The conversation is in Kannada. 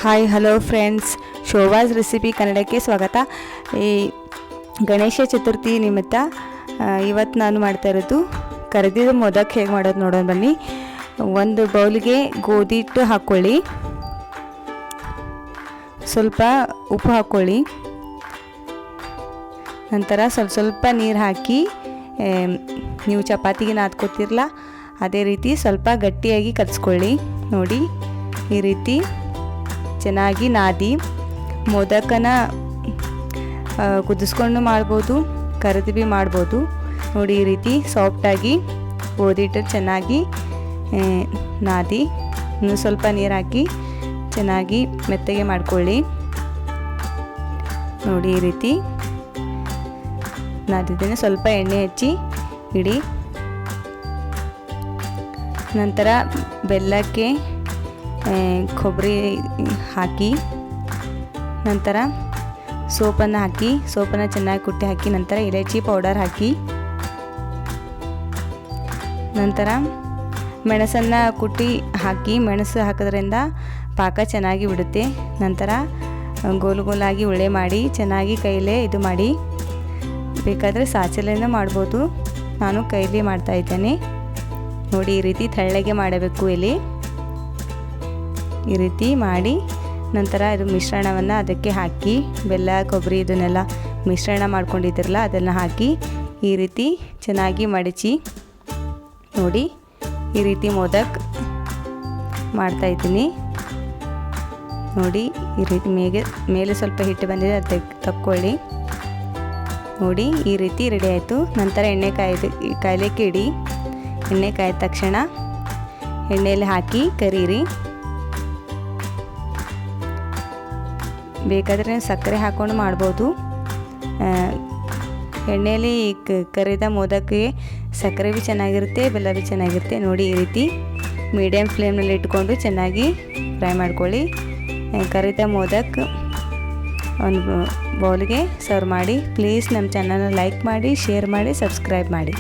Hi hello friends, Shobha's recipe ಕನ್ನಡಕ್ಕೆ ಸ್ವಾಗತ. ಈ ಗಣೇಶ ಚತುರ್ಥಿ ನಿಮಿತ್ತ ಇವತ್ತು ನಾನು ಮಾಡ್ತಾ ಇರೋದು ಕರಿದಿದ ಮೋದಕ ಹೇಗೆ ಮಾಡೋದು ನೋಡೋಣ ಬನ್ನಿ. ಒಂದು ಬೌಲ್ಗೆ ಗೋಧಿ ಹಿಟ್ಟು ಹಾಕ್ಕೊಳ್ಳಿ, ಸ್ವಲ್ಪ ಉಪ್ಪು ಹಾಕ್ಕೊಳ್ಳಿ, ನಂತರ ಸ್ವಲ್ಪ ನೀರು ಹಾಕಿ ನೀವು ಚಪಾತಿಗೆ ನಾದ್ಕೋತಿರಲ್ಲ ಅದೇ ರೀತಿ ಸ್ವಲ್ಪ ಗಟ್ಟಿಯಾಗಿ ಕಲಿಸ್ಕೊಳ್ಳಿ. ನೋಡಿ, ಈ ರೀತಿ ಚೆನ್ನಾಗಿ ನಾದಿ ಮೋದಕನ ಕುದಿಸ್ಕೊಂಡು ಮಾಡ್ಬೋದು, ಕರಿದು ಭೀ ಮಾಡ್ಬೋದು. ನೋಡಿ, ಈ ರೀತಿ ಸಾಫ್ಟಾಗಿ ಗೋಧಿ ಹಿಟ್ಟು ಚೆನ್ನಾಗಿ ನಾದಿ ಇನ್ನೂ ಸ್ವಲ್ಪ ನೀರು ಹಾಕಿ ಚೆನ್ನಾಗಿ ಮೆತ್ತಗೆ ಮಾಡ್ಕೊಳ್ಳಿ. ನೋಡಿ, ಈ ರೀತಿ ನಾದಿದ್ದೇನೆ. ಸ್ವಲ್ಪ ಎಣ್ಣೆ ಹಚ್ಚಿ ಇಡಿ. ನಂತರ ಬೆಲ್ಲಕ್ಕೆ ಕೊಬ್ಬರಿ ಹಾಕಿ, ನಂತರ ಸೋಪನ್ನು ಹಾಕಿ, ಸೋಪನ್ನು ಚೆನ್ನಾಗಿ ಕುಟ್ಟಿ ಹಾಕಿ, ನಂತರ ಇಲೈಚಿ ಪೌಡರ್ ಹಾಕಿ, ನಂತರ ಮೆಣಸನ್ನು ಕುಟ್ಟಿ ಹಾಕಿ. ಮೆಣಸು ಹಾಕೋದ್ರಿಂದ ಪಾಕ ಚೆನ್ನಾಗಿ ಬಿಡುತ್ತೆ. ನಂತರ ಗೋಲು ಗೋಲಾಗಿ ಉಳ್ಳೆ ಮಾಡಿ ಚೆನ್ನಾಗಿ ಕೈಲೇ ಇದು ಮಾಡಿ, ಬೇಕಾದರೆ ಸಾಚಲೆನ ಮಾಡ್ಬೋದು. ನಾನು ಕೈಲಿ ಮಾಡ್ತಾ ಇದ್ದೇನೆ. ನೋಡಿ, ಈ ರೀತಿ ತೆಳ್ಳಗೆ ಮಾಡಬೇಕು. ಇಲ್ಲಿ ಈ ರೀತಿ ಮಾಡಿ ನಂತರ ಇದು ಮಿಶ್ರಣವನ್ನು ಅದಕ್ಕೆ ಹಾಕಿ, ಬೆಲ್ಲ ಕೊಬ್ಬರಿ ಇದನ್ನೆಲ್ಲ ಮಿಶ್ರಣ ಮಾಡ್ಕೊಂಡಿದ್ದಿರಲ್ಲ ಅದನ್ನು ಹಾಕಿ ಈ ರೀತಿ ಚೆನ್ನಾಗಿ ಮಡಚಿ. ನೋಡಿ, ಈ ರೀತಿ ಮೋದಕ ಮಾಡ್ತಾಯಿದ್ದೀನಿ. ನೋಡಿ, ಈ ರೀತಿ ಮೇಲೆ ಸ್ವಲ್ಪ ಹಿಟ್ಟು ಬಂದಿದೆ, ಅದು ತಕ್ಕೊಳ್ಳಿ. ನೋಡಿ, ಈ ರೀತಿ ರೆಡಿ ಆಯಿತು. ನಂತರ ಎಣ್ಣೆ ಕಾಯಲಿಕ್ಕೆ ಇಡಿ. ಎಣ್ಣೆ ಕಾಯ್ದ ತಕ್ಷಣ ಎಣ್ಣೆಯಲ್ಲಿ ಹಾಕಿ ಕರೀರಿ. ಬೇಕಾದರೆ ಸಕ್ಕರೆ ಹಾಕ್ಕೊಂಡು ಮಾಡ್ಬೋದು. ಎಣ್ಣೆಯಲ್ಲಿ ಕರಿದ ಮೋದಕ್ಕೆ ಸಕ್ಕರೆ ಭೀ ಚೆನ್ನಾಗಿರುತ್ತೆ, ಬೆಲ್ಲ ಭೀ ಚೆನ್ನಾಗಿರುತ್ತೆ. ನೋಡಿ, ಈ ರೀತಿ ಮೀಡಿಯಮ್ ಫ್ಲೇಮ್ನಲ್ಲಿ ಇಟ್ಕೊಂಡು ಚೆನ್ನಾಗಿ ಫ್ರೈ ಮಾಡ್ಕೊಳ್ಳಿ. ಕರಿದ ಮೋದಕ ಒಂದು ಬೌಲ್ಗೆ ಸರ್ವ್ ಮಾಡಿ. ಪ್ಲೀಸ್ ನಮ್ಮ ಚಾನಲ್ನ ಲೈಕ್ ಮಾಡಿ, ಶೇರ್ ಮಾಡಿ, ಸಬ್ಸ್ಕ್ರೈಬ್ ಮಾಡಿ.